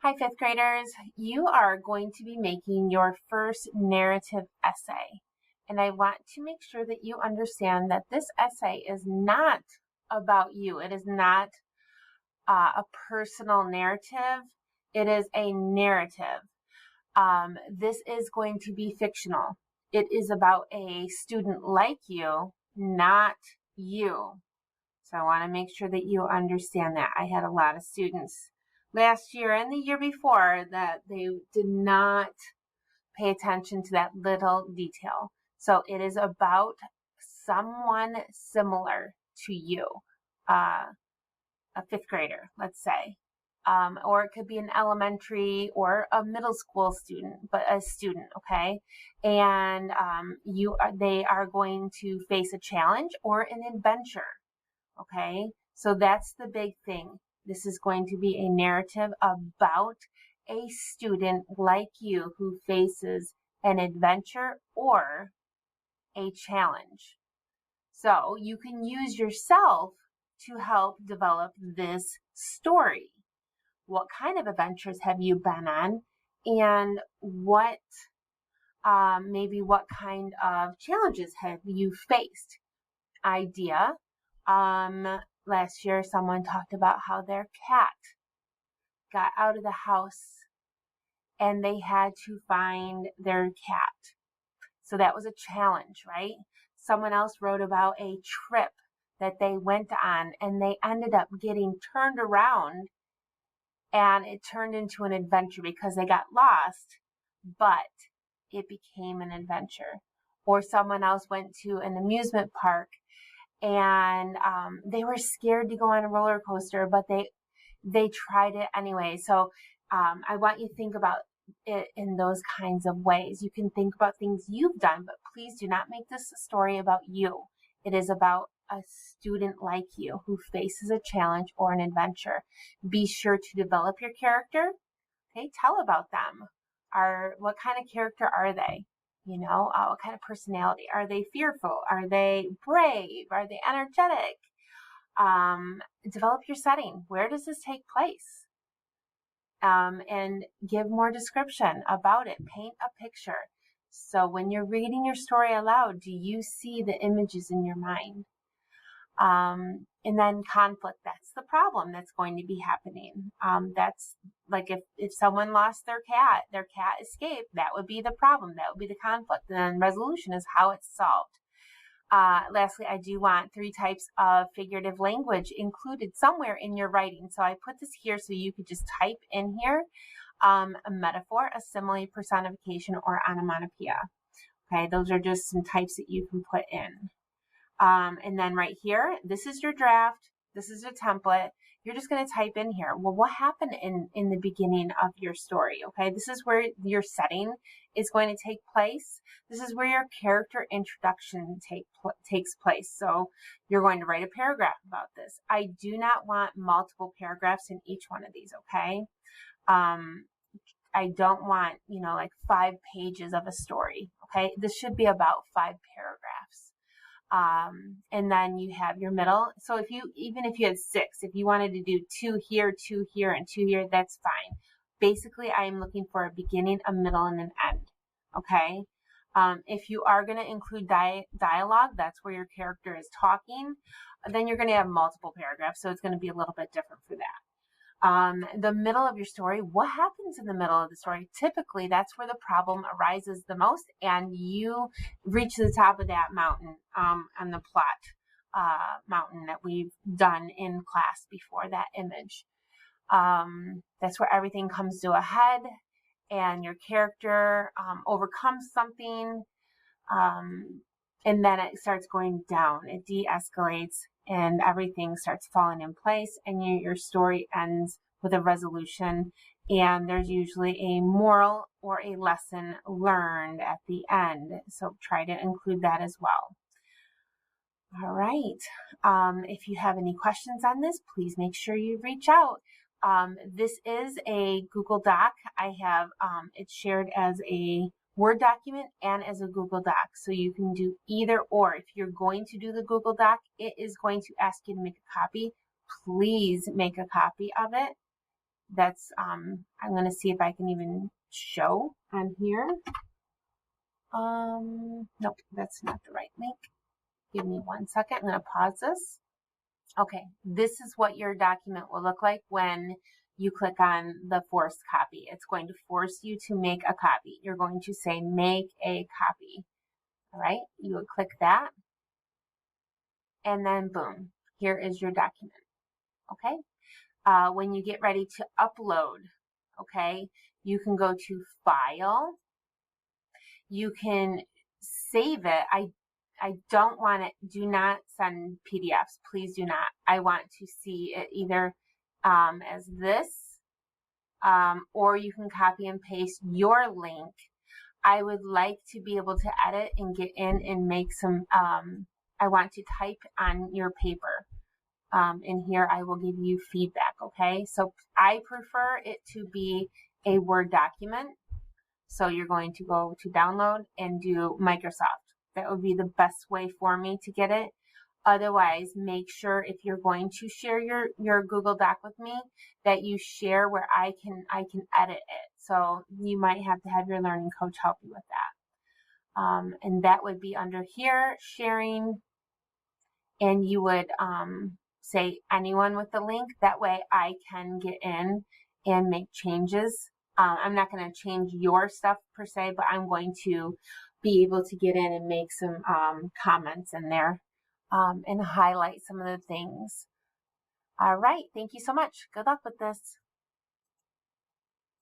Hi, fifth graders. You are going to be making your first narrative essay. And I want to make sure that you understand that this essay is not about you. It is not a personal narrative. It is a narrative. This is going to be fictional. It is about a student like you, not you. So I want to make sure that you understand that. I had a lot of students last year and the year before that they did not pay attention to that little detail. So it is about someone similar to you, a fifth grader, let's say. Or it could be an elementary or a middle school student, but a student, okay? And they are going to face a challenge or an adventure. Okay, so that's the big thing. This is going to be a narrative about a student like you who faces an adventure or a challenge. So you can use yourself to help develop this story. What kind of adventures have you been on, and maybe what kind of challenges have you faced? Idea. Last year, someone talked about how their cat got out of the house and they had to find their cat. So that was a challenge, right? Someone else wrote about a trip that they went on and they ended up getting turned around and it turned into an adventure because they got lost, but it became an adventure. Or someone else went to an amusement park and they were scared to go on a roller coaster, but they tried it anyway. So I want you to think about it in those kinds of ways. You can think about things you've done, but please do not make this a story about you. It is about a student like you who faces a challenge or an adventure. Be sure to develop your character. Okay, tell about them. What kind of character are they? What kind of personality? Are they fearful? Are they brave? Are they energetic? Develop your setting. Where does this take place? And give more description about it. Paint a picture. So when you're reading your story aloud, do you see the images in your mind? And then conflict, that's the problem that's going to be happening. That's like if someone lost their cat escaped, that would be the problem. That would be the conflict. And then resolution is how it's solved. Lastly, I do want 3 types of figurative language included somewhere in your writing. So I put this here so you could just type in here a metaphor, a simile, personification, or onomatopoeia. Okay, those are just some types that you can put in. And then right here, this is your draft. This is your template. You're just going to type in here, well, what happened in the beginning of your story? Okay, this is where your setting is going to take place. This is where your character introduction takes place. So you're going to write a paragraph about this. I do not want multiple paragraphs in each one of these, okay? I don't want, like 5 pages of a story, okay? This should be about 5 paragraphs. And then you have your middle. So even if you had 6, if you wanted to do 2 here, 2 here, and 2 here, that's fine. Basically, I am looking for a beginning, a middle, and an end. Okay. If you are going to include dialogue, that's where your character is talking, then you're going to have multiple paragraphs. So it's going to be a little bit different for that. The middle of your story, what happens in the middle of the story? Typically, that's where the problem arises the most, and you reach the top of that mountain on the plot mountain that we've done in class before, that image. That's where everything comes to a head, and your character overcomes something, and then it starts going down. It de-escalates, and everything starts falling in place, and your story ends with a resolution, and there's usually a moral or a lesson learned at the end. So try to include that as well. All right. If you have any questions on this, please make sure you reach out. This is a Google Doc. I have it shared as a Word document and as a Google Doc. So you can do either or. If you're going to do the Google Doc, it is going to ask you to make a copy. Please make a copy of it That's, I'm going to see if I can even show on here. Nope, that's not the right link. Give me 1 second. I'm going to pause this. Okay, this is what your document will look like when you click on the forced copy. It's going to force you to make a copy. You're going to say make a copy. All right, you would click that. And then boom, here is your document. Okay, when you get ready to upload, okay, you can go to File. You can save it. I don't want it, do not send PDFs, please do not. I want to see it either as this, or you can copy and paste your link. I would like to be able to edit and get in and make some, I want to type on your paper. And here I will give you feedback, okay? So I prefer it to be a Word document. So you're going to go to download and do Microsoft. That would be the best way for me to get it. Otherwise, make sure if you're going to share your Google Doc with me, that you share where I can edit it. So you might have to have your learning coach help you with that. And that would be under here, sharing, and you would say anyone with the link. That way I can get in and make changes. I'm not going to change your stuff per se, but I'm going to be able to get in and make some comments in there and highlight some of the things. All right. Thank you so much. Good luck with this.